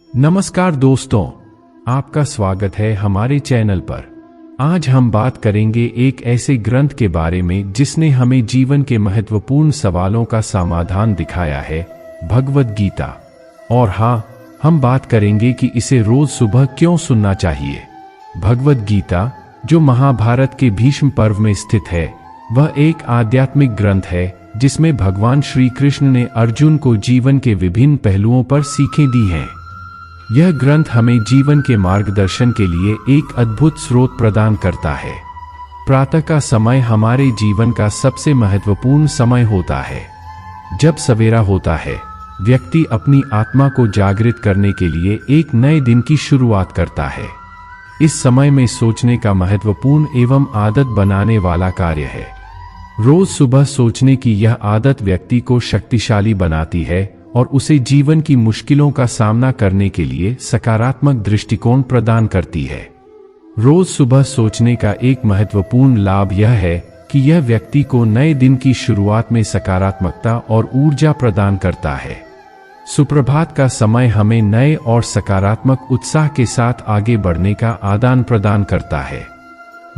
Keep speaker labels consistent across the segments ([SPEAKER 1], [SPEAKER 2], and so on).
[SPEAKER 1] नमस्कार दोस्तों, आपका स्वागत है हमारे चैनल पर। आज हम बात करेंगे एक ऐसे ग्रंथ के बारे में जिसने हमें जीवन के महत्वपूर्ण सवालों का समाधान दिखाया है, भगवद गीता। और हाँ, हम बात करेंगे कि इसे रोज सुबह क्यों सुनना चाहिए। भगवद गीता, जो महाभारत के भीष्म पर्व में स्थित है, वह एक आध्यात्मिक ग्रंथ है जिसमें भगवान श्री कृष्ण ने अर्जुन को जीवन के विभिन्न पहलुओं पर सीखें दी हैं। यह ग्रंथ हमें जीवन के मार्गदर्शन के लिए एक अद्भुत स्रोत प्रदान करता है। प्रातः का समय हमारे जीवन का सबसे महत्वपूर्ण समय होता है। जब सवेरा होता है, व्यक्ति अपनी आत्मा को जागृत करने के लिए एक नए दिन की शुरुआत करता है। इस समय में सोचने का महत्वपूर्ण एवं आदत बनाने वाला कार्य है। रोज सुबह सोचने की यह आदत व्यक्ति को शक्तिशाली बनाती है और उसे जीवन की मुश्किलों का सामना करने के लिए सकारात्मक दृष्टिकोण प्रदान करती है। रोज सुबह सोचने का एक महत्वपूर्ण लाभ यह है कि यह व्यक्ति को नए दिन की शुरुआत में सकारात्मकता और ऊर्जा प्रदान करता है। सुप्रभात का समय हमें नए और सकारात्मक उत्साह के साथ आगे बढ़ने का आदान प्रदान करता है।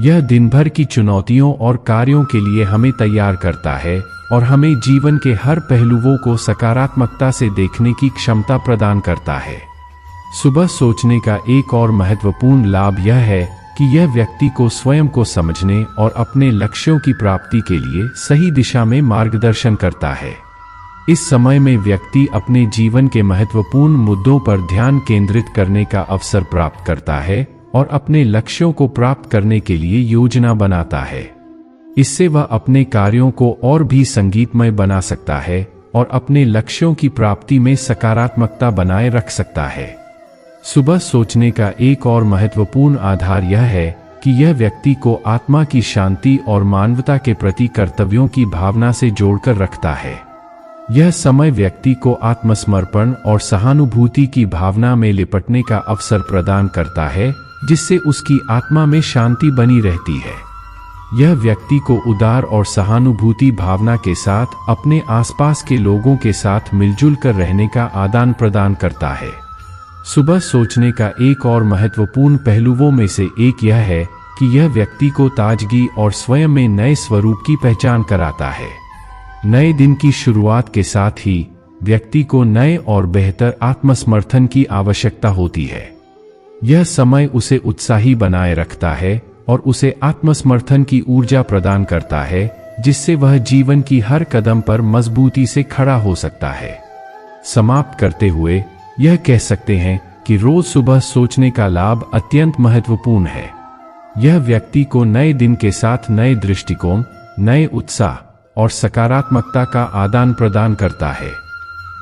[SPEAKER 1] यह दिन भर की चुनौतियों और कार्यों के लिए हमें तैयार करता है और हमें जीवन के हर पहलुओं को सकारात्मकता से देखने की क्षमता प्रदान करता है। सुबह सोचने का एक और महत्वपूर्ण लाभ यह है कि यह व्यक्ति को स्वयं को समझने और अपने लक्ष्यों की प्राप्ति के लिए सही दिशा में मार्गदर्शन करता है। इस समय में व्यक्ति अपने जीवन के महत्वपूर्ण मुद्दों पर ध्यान केंद्रित करने का अवसर प्राप्त करता है और अपने लक्ष्यों को प्राप्त करने के लिए योजना बनाता है। इससे वह अपने कार्यों को और भी संगीतमय बना सकता है और अपने लक्ष्यों की प्राप्ति में सकारात्मकता बनाए रख सकता है। सुबह सोचने का एक और महत्वपूर्ण आधार यह है कि यह व्यक्ति को आत्मा की शांति और मानवता के प्रति कर्तव्यों की भावना से जोड़कर रखता है। यह समय व्यक्ति को आत्मसमर्पण और सहानुभूति की भावना में लिपटने का अवसर प्रदान करता है, जिससे उसकी आत्मा में शांति बनी रहती है। यह व्यक्ति को उदार और सहानुभूति भावना के साथ अपने आसपास के लोगों के साथ मिलजुल कर रहने का आदान प्रदान करता है। सुबह सोचने का एक और महत्वपूर्ण पहलुओं में से एक यह है कि यह व्यक्ति को ताजगी और स्वयं में नए स्वरूप की पहचान कराता है। नए दिन की शुरुआत के साथ ही व्यक्ति को नए और बेहतर आत्मसमर्थन की आवश्यकता होती है। यह समय उसे उत्साही बनाए रखता है और उसे आत्मसमर्थन की ऊर्जा प्रदान करता है, जिससे वह जीवन की हर कदम पर मजबूती से खड़ा हो सकता है। समाप्त करते हुए यह कह सकते हैं कि रोज सुबह सोचने का लाभ अत्यंत महत्वपूर्ण है। यह व्यक्ति को नए दिन के साथ नए दृष्टिकोण, नए उत्साह और सकारात्मकता का आदान प्रदान करता है।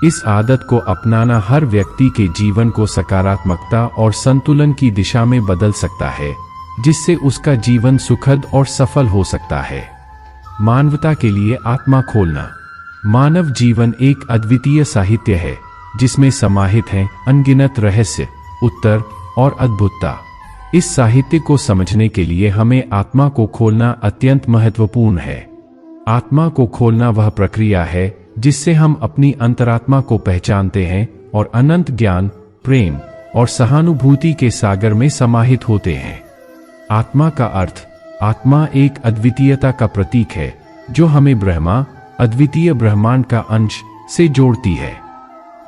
[SPEAKER 1] इस आदत को अपनाना हर व्यक्ति के जीवन को सकारात्मकता और संतुलन की दिशा में बदल सकता है, जिससे उसका जीवन सुखद और सफल हो सकता है। मानवता के लिए आत्मा खोलना। मानव जीवन एक अद्वितीय साहित्य है जिसमें समाहित हैं अनगिनत रहस्य, उत्तर और अद्भुतता। इस साहित्य को समझने के लिए हमें आत्मा को खोलना अत्यंत महत्वपूर्ण है। आत्मा को खोलना वह प्रक्रिया है जिससे हम अपनी अंतरात्मा को पहचानते हैं और अनंत ज्ञान, प्रेम और सहानुभूति के सागर में समाहित होते हैं। आत्मा का अर्थ, आत्मा एक अद्वितीयता का प्रतीक है जो हमें ब्रह्मा, अद्वितीय ब्रह्मांड का अंश से जोड़ती है।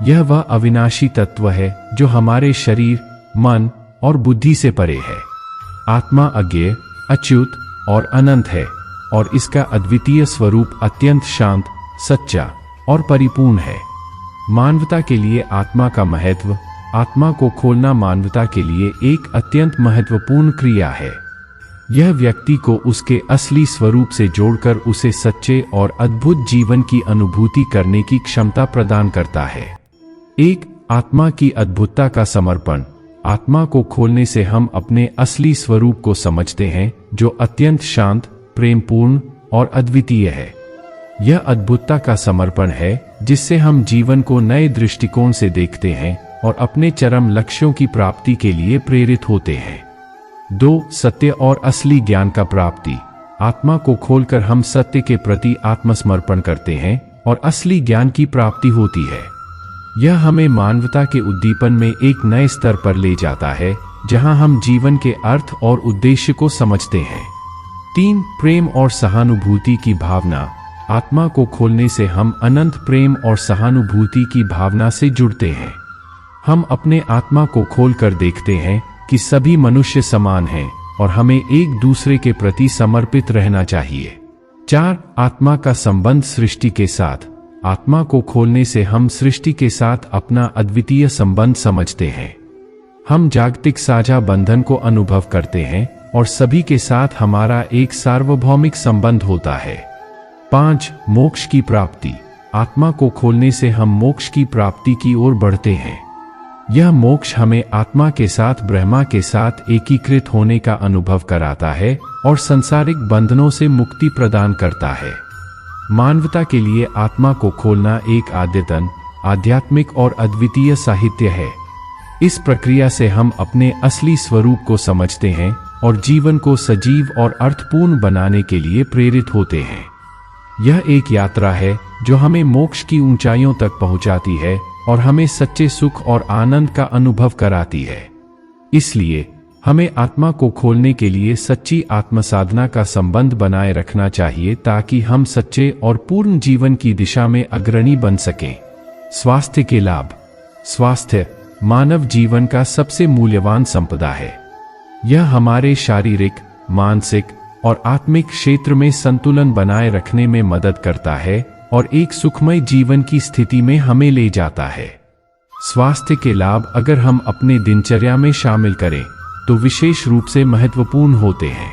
[SPEAKER 1] यह वह अविनाशी तत्व है जो हमारे शरीर, मन और बुद्धि से परे है। आत्मा अज्ञेय, अच्युत और अनंत है और इसका अद्वितीय स्वरूप अत्यंत शांत, सच्चा और परिपूर्ण है। मानवता के लिए आत्मा का महत्व। आत्मा को खोलना मानवता के लिए एक अत्यंत महत्वपूर्ण क्रिया है। यह व्यक्ति को उसके असली स्वरूप से जोड़कर उसे सच्चे और अद्भुत जीवन की अनुभूति करने की क्षमता प्रदान करता है। एक, आत्मा की अद्भुतता का समर्पण। आत्मा को खोलने से हम अपने असली स्वरूप को समझते हैं, जो अत्यंत शांत, प्रेमपूर्ण और अद्वितीय है। यह अद्भुतता का समर्पण है जिससे हम जीवन को नए दृष्टिकोण से देखते हैं और अपने चरम लक्ष्यों की प्राप्ति के लिए प्रेरित होते हैं। 2, सत्य और असली ज्ञान का प्राप्ति। आत्मा को खोलकर हम सत्य के प्रति आत्मसमर्पण करते हैं और असली ज्ञान की प्राप्ति होती है। यह हमें मानवता के उद्दीपन में एक नए स्तर पर ले जाता है, जहां हम जीवन के अर्थ और उद्देश्य को समझते हैं। 3. प्रेम और सहानुभूति की भावना। आत्मा को खोलने से हम अनंत प्रेम और सहानुभूति की भावना से जुड़ते हैं। हम अपने आत्मा को खोलकर देखते हैं कि सभी मनुष्य समान हैं और हमें एक दूसरे के प्रति समर्पित रहना चाहिए। 4. आत्मा का संबंध सृष्टि के साथ। आत्मा को खोलने से हम सृष्टि के साथ अपना अद्वितीय संबंध समझते हैं। हम जागतिक साझा बंधन को अनुभव करते हैं और सभी के साथ हमारा एक सार्वभौमिक संबंध होता है। 5. मोक्ष की प्राप्ति। आत्मा को खोलने से हम मोक्ष की प्राप्ति की ओर बढ़ते हैं। यह मोक्ष हमें आत्मा के साथ ब्रह्मा के साथ एकीकृत होने का अनुभव कराता है और सांसारिक बंधनों से मुक्ति प्रदान करता है। मानवता के लिए आत्मा को खोलना एक अद्यतन, आध्यात्मिक और अद्वितीय साहित्य है। इस प्रक्रिया से हम अपने असली स्वरूप को समझते हैं और जीवन को सजीव और अर्थपूर्ण बनाने के लिए प्रेरित होते हैं। यह एक यात्रा है जो हमें मोक्ष की ऊंचाइयों तक पहुंचाती है और हमें सच्चे सुख और आनंद का अनुभव कराती है। इसलिए हमें आत्मा को खोलने के लिए सच्ची आत्मसाधना का संबंध बनाए रखना चाहिए ताकि हम सच्चे और पूर्ण जीवन की दिशा में अग्रणी बन सकें। स्वास्थ्य के लाभ। स्वास्थ्य मानव जीवन का सबसे मूल्यवान संपदा है। यह हमारे शारीरिक, मानसिक और आत्मिक क्षेत्र में संतुलन बनाए रखने में मदद करता है और एक सुखमय जीवन की स्थिति में हमें ले जाता है। स्वास्थ्य के लाभ अगर हम अपने दिनचर्या में शामिल करें तो विशेष रूप से महत्वपूर्ण होते हैं।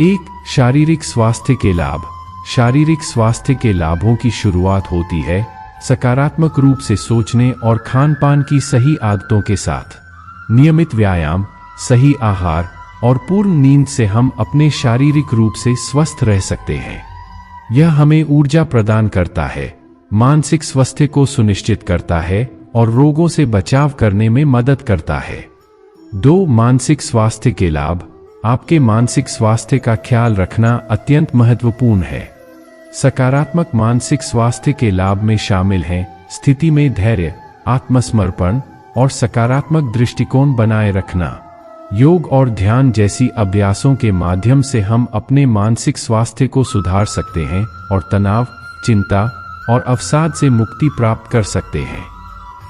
[SPEAKER 1] 1. शारीरिक स्वास्थ्य के लाभ। शारीरिक स्वास्थ्य के लाभों की शुरुआत होती है सकारात्मक रूप से सोचने और खान-पान की सही आदतों के साथ। नियमित व्यायाम, सही आहार और पूर्ण नींद से हम अपने शारीरिक रूप से स्वस्थ रह सकते हैं। यह हमें ऊर्जा प्रदान करता है, मानसिक स्वास्थ्य को सुनिश्चित करता है और रोगों से बचाव करने में मदद करता है। 2. मानसिक स्वास्थ्य के लाभ। आपके मानसिक स्वास्थ्य का ख्याल रखना अत्यंत महत्वपूर्ण है। सकारात्मक मानसिक स्वास्थ्य के लाभ में शामिल हैं स्थिति में धैर्य, आत्मसमर्पण और सकारात्मक दृष्टिकोण बनाए रखना। योग और ध्यान जैसी अभ्यासों के माध्यम से हम अपने मानसिक स्वास्थ्य को सुधार सकते हैं और तनाव, चिंता और अवसाद से मुक्ति प्राप्त कर सकते हैं।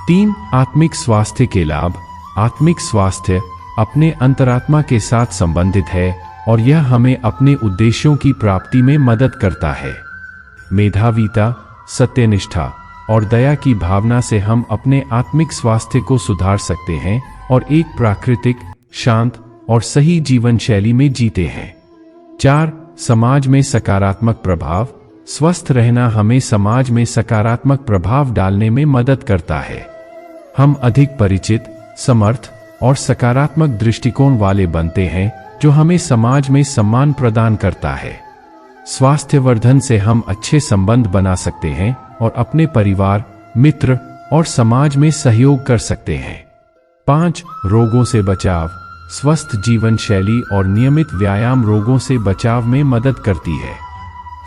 [SPEAKER 1] 3. आत्मिक स्वास्थ्य के लाभ। आत्मिक स्वास्थ्य अपने अंतरात्मा के साथ संबंधित है और यह हमें अपने उद्देश्यों की प्राप्ति में मदद करता है। मेधाविता, सत्यनिष्ठा और दया की भावना से हम अपने आत्मिक स्वास्थ्य को सुधार सकते हैं और एक प्राकृतिक, शांत और सही जीवन शैली में जीते हैं। 4. समाज में सकारात्मक प्रभाव। स्वस्थ रहना हमें समाज में सकारात्मक प्रभाव डालने में मदद करता है। हम अधिक परिचित, समर्थ और सकारात्मक दृष्टिकोण वाले बनते हैं जो हमें समाज में सम्मान प्रदान करता है। स्वास्थ्यवर्धन से हम अच्छे संबंध बना सकते हैं और अपने परिवार, मित्र और समाज में सहयोग कर सकते हैं। 5. रोगों से बचाव। स्वस्थ जीवन शैली और नियमित व्यायाम रोगों से बचाव में मदद करती है।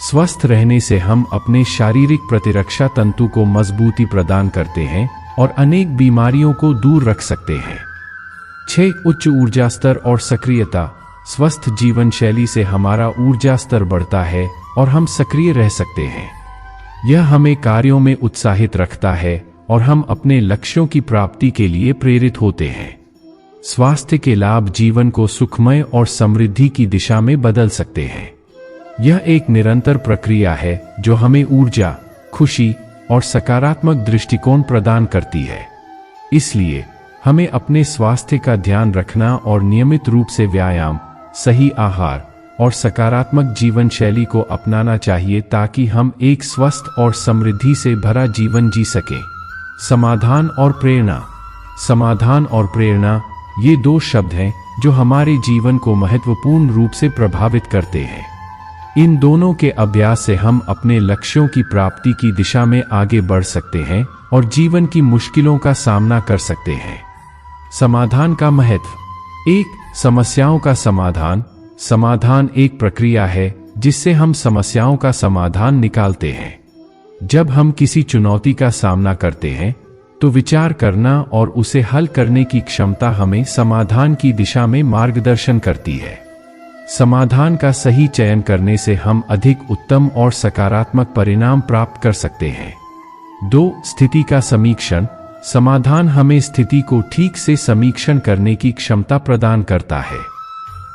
[SPEAKER 1] स्वस्थ रहने से हम अपने शारीरिक प्रतिरक्षा तंतु को मजबूती प्रदान करते हैं और अनेक बीमारियों को दूर रख सकते हैं। 6. उच्च ऊर्जा स्तर और सक्रियता। स्वस्थ जीवन शैली से हमारा ऊर्जा स्तर बढ़ता है और हम सक्रिय रह सकते हैं। यह हमें कार्यों में उत्साहित रखता है और हम अपने लक्ष्यों की प्राप्ति के लिए प्रेरित होते हैं। स्वास्थ्य के लाभ जीवन को सुखमय और समृद्धि की दिशा में बदल सकते हैं। यह एक निरंतर प्रक्रिया है जो हमें ऊर्जा, खुशी और सकारात्मक दृष्टिकोण प्रदान करती है। इसलिए हमें अपने स्वास्थ्य का ध्यान रखना और नियमित रूप से व्यायाम, सही आहार और सकारात्मक जीवन शैली को अपनाना चाहिए ताकि हम एक स्वस्थ और समृद्धि से भरा जीवन जी सकें। समाधान और प्रेरणा। समाधान और प्रेरणा ये दो शब्द हैं जो हमारे जीवन को महत्वपूर्ण रूप से प्रभावित करते हैं। इन दोनों के अभ्यास से हम अपने लक्ष्यों की प्राप्ति की दिशा में आगे बढ़ सकते हैं और जीवन की मुश्किलों का सामना कर सकते हैं। समाधान का महत्व। 1. समस्याओं का समाधान। समाधान एक प्रक्रिया है जिससे हम समस्याओं का समाधान निकालते हैं। जब हम किसी चुनौती का सामना करते हैं तो विचार करना और उसे हल करने की क्षमता हमें समाधान की दिशा में मार्गदर्शन करती है। समाधान का सही चयन करने से हम अधिक उत्तम और सकारात्मक परिणाम प्राप्त कर सकते हैं। 2. स्थिति का समीक्षण। समाधान हमें स्थिति को ठीक से समीक्षण करने की क्षमता प्रदान करता है।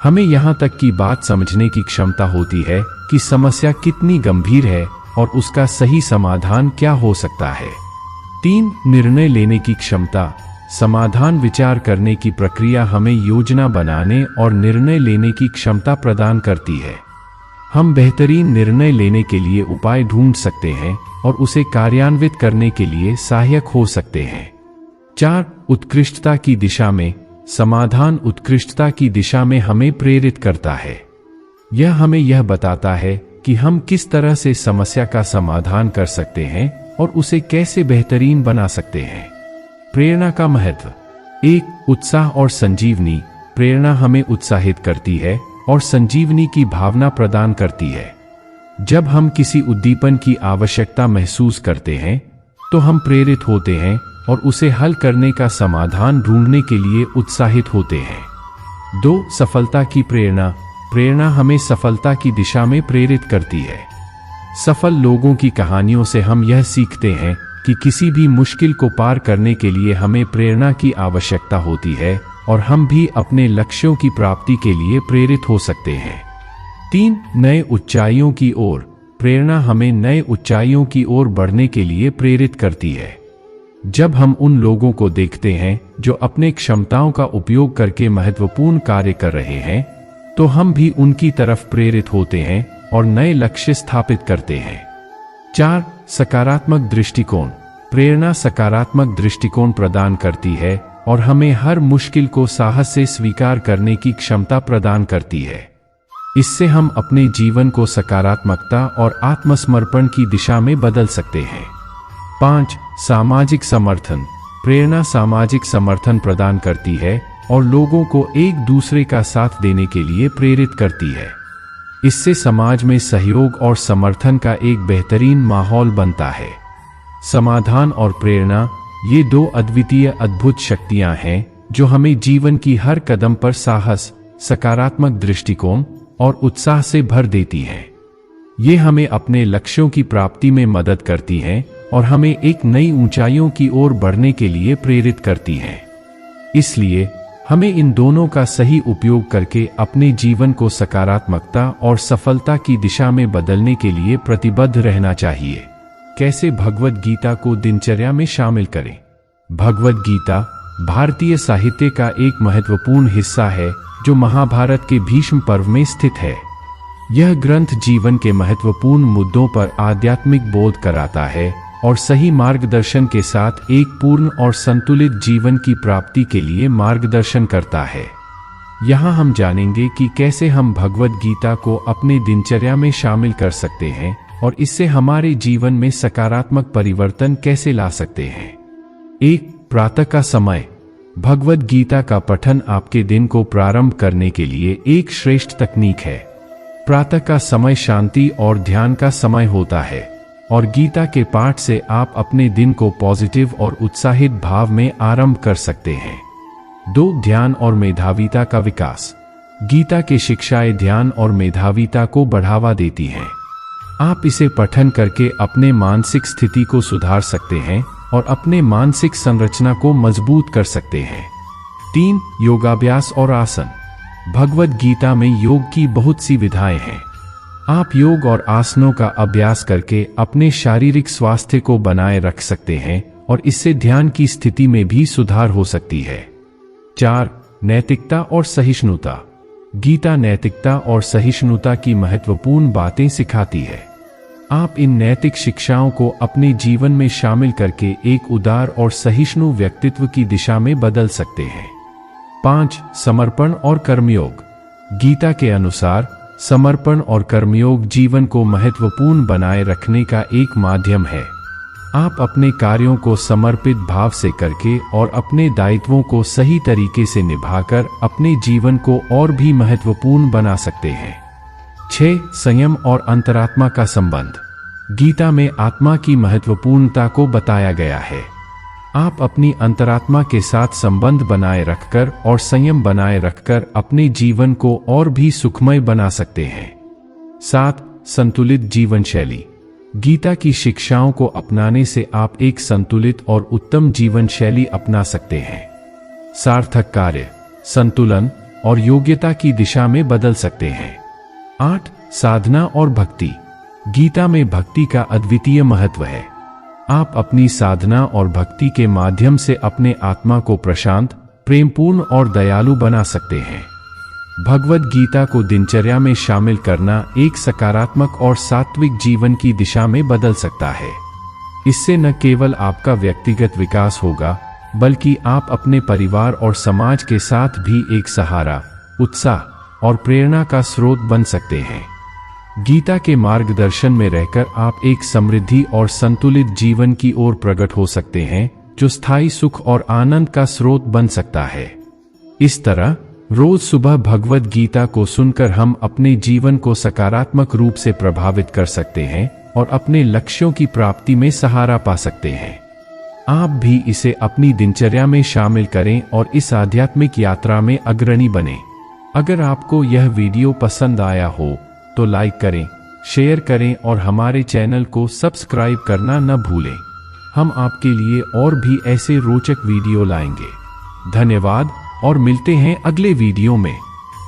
[SPEAKER 1] हमें यहाँ तक की बात समझने की क्षमता होती है कि समस्या कितनी गंभीर है और उसका सही समाधान क्या हो सकता है। 3. निर्णय लेने की क्षमता। समाधान विचार करने की प्रक्रिया हमें योजना बनाने और निर्णय लेने की क्षमता प्रदान करती है। हम बेहतरीन निर्णय लेने के लिए उपाय ढूंढ सकते हैं और उसे कार्यान्वित करने के लिए सहायक हो सकते हैं। 4. उत्कृष्टता की दिशा में। समाधान उत्कृष्टता की दिशा में हमें प्रेरित करता है। यह हमें यह बताता है कि हम किस तरह से समस्या का समाधान कर सकते हैं और उसे कैसे बेहतरीन बना सकते हैं। प्रेरणा का महत्व। 1. उत्साह और संजीवनी। प्रेरणा हमें उत्साहित करती है और संजीवनी की भावना प्रदान करती है। जब हम किसी उद्दीपन की आवश्यकता महसूस करते हैं तो हम प्रेरित होते हैं और उसे हल करने का समाधान ढूंढने के लिए उत्साहित होते हैं। 2. सफलता की प्रेरणा। प्रेरणा हमें सफलता की दिशा में प्रेरित करती है। सफल लोगों की कहानियों से हम यह सीखते हैं कि किसी भी मुश्किल को पार करने के लिए हमें प्रेरणा की आवश्यकता होती है और हम भी अपने लक्ष्यों की प्राप्ति के लिए प्रेरित हो सकते हैं। 3. नए ऊंचाइयों की ओर। प्रेरणा हमें नए ऊंचाइयों की ओर बढ़ने के लिए प्रेरित करती है। जब हम उन लोगों को देखते हैं जो अपने क्षमताओं का उपयोग करके महत्वपूर्ण कार्य कर रहे हैं तो हम भी उनकी तरफ प्रेरित होते हैं और नए लक्ष्य स्थापित करते हैं। 4. सकारात्मक दृष्टिकोण। प्रेरणा सकारात्मक दृष्टिकोण प्रदान करती है और हमें हर मुश्किल को साहस से स्वीकार करने की क्षमता प्रदान करती है। इससे हम अपने जीवन को सकारात्मकता और आत्मसमर्पण की दिशा में बदल सकते हैं। 5. सामाजिक समर्थन। प्रेरणा सामाजिक समर्थन प्रदान करती है और लोगों को एक दूसरे का साथ देने के लिए प्रेरित करती है। इससे समाज में सहयोग और समर्थन का एक बेहतरीन माहौल बनता है। समाधान और प्रेरणा, ये 2 अद्वितीय अद्भुत शक्तियां हैं जो हमें जीवन की हर कदम पर साहस, सकारात्मक दृष्टिकोण और उत्साह से भर देती हैं। ये हमें अपने लक्ष्यों की प्राप्ति में मदद करती हैं और हमें एक नई ऊंचाइयों की ओर बढ़ने के लिए प्रेरित करती हैं। इसलिए हमें इन दोनों का सही उपयोग करके अपने जीवन को सकारात्मकता और सफलता की दिशा में बदलने के लिए प्रतिबद्ध रहना चाहिए। कैसे भगवद गीता को दिनचर्या में शामिल करें? भगवद गीता भारतीय साहित्य का एक महत्वपूर्ण हिस्सा है जो महाभारत के भीष्म पर्व में स्थित है। यह ग्रंथ जीवन के महत्वपूर्ण मुद्दों पर आध्यात्मिक बोध कराता है और सही मार्गदर्शन के साथ एक पूर्ण और संतुलित जीवन की प्राप्ति के लिए मार्गदर्शन करता है। यहाँ हम जानेंगे कि कैसे हम भगवद गीता को अपने दिनचर्या में शामिल कर सकते हैं और इससे हमारे जीवन में सकारात्मक परिवर्तन कैसे ला सकते हैं। 1. प्रातः का समय। भगवद गीता का पठन आपके दिन को प्रारंभ करने के लिए एक श्रेष्ठ तकनीक है। प्रातः का समय शांति और ध्यान का समय होता है और गीता के पाठ से आप अपने दिन को पॉजिटिव और उत्साहित भाव में आरंभ कर सकते हैं। 2. ध्यान और मेधाविता का विकास। गीता की शिक्षाएं ध्यान और मेधाविता को बढ़ावा देती हैं। आप इसे पठन करके अपने मानसिक स्थिति को सुधार सकते हैं और अपने मानसिक संरचना को मजबूत कर सकते हैं। 3. योगाभ्यास और आसन। भगवद गीता में योग की बहुत सी विधाएं हैं। आप योग और आसनों का अभ्यास करके अपने शारीरिक स्वास्थ्य को बनाए रख सकते हैं और इससे ध्यान की स्थिति में भी सुधार हो सकती है। 4. नैतिकता और सहिष्णुता। गीता नैतिकता और सहिष्णुता की महत्वपूर्ण बातें सिखाती है। आप इन नैतिक शिक्षाओं को अपने जीवन में शामिल करके एक उदार और सहिष्णु व्यक्तित्व की दिशा में बदल सकते हैं। 5. समर्पण और कर्मयोग। गीता के अनुसार समर्पण और कर्मयोग जीवन को महत्वपूर्ण बनाए रखने का एक माध्यम है। आप अपने कार्यों को समर्पित भाव से करके और अपने दायित्वों को सही तरीके से निभाकर अपने जीवन को और भी महत्वपूर्ण बना सकते हैं। 6. संयम और अंतरात्मा का संबंध। गीता में आत्मा की महत्वपूर्णता को बताया गया है। आप अपनी अंतरात्मा के साथ संबंध बनाए रखकर और संयम बनाए रखकर अपने जीवन को और भी सुखमय बना सकते हैं। 7. संतुलित जीवन शैली। गीता की शिक्षाओं को अपनाने से आप एक संतुलित और उत्तम जीवन शैली अपना सकते हैं। सार्थक कार्य, संतुलन और योग्यता की दिशा में बदल सकते हैं। 8. साधना और भक्ति। गीता में भक्ति का अद्वितीय महत्व है। आप अपनी साधना और भक्ति के माध्यम से अपने आत्मा को प्रशांत, प्रेमपूर्ण और दयालु बना सकते हैं। भगवद गीता को दिनचर्या में शामिल करना एक सकारात्मक और सात्विक जीवन की दिशा में बदल सकता है। इससे न केवल आपका व्यक्तिगत विकास होगा, बल्कि आप अपने परिवार और समाज के साथ भी एक सहारा, उत्साह और प्रेरणा का स्रोत बन सकते हैं। गीता के मार्गदर्शन में रहकर आप एक समृद्धि और संतुलित जीवन की ओर प्रकट हो सकते हैं, जो स्थायी सुख और आनंद का स्रोत बन सकता है। इस तरह रोज सुबह भगवद गीता को सुनकर हम अपने जीवन को सकारात्मक रूप से प्रभावित कर सकते हैं और अपने लक्ष्यों की प्राप्ति में सहारा पा सकते हैं। आप भी इसे अपनी दिनचर्या में शामिल करें और इस आध्यात्मिक यात्रा में अग्रणी बनें। अगर आपको यह वीडियो पसंद आया हो तो लाइक करें, शेयर करें और हमारे चैनल को सब्सक्राइब करना न भूलें। हम आपके लिए और भी ऐसे रोचक वीडियो लाएंगे। धन्यवाद और मिलते हैं अगले वीडियो में।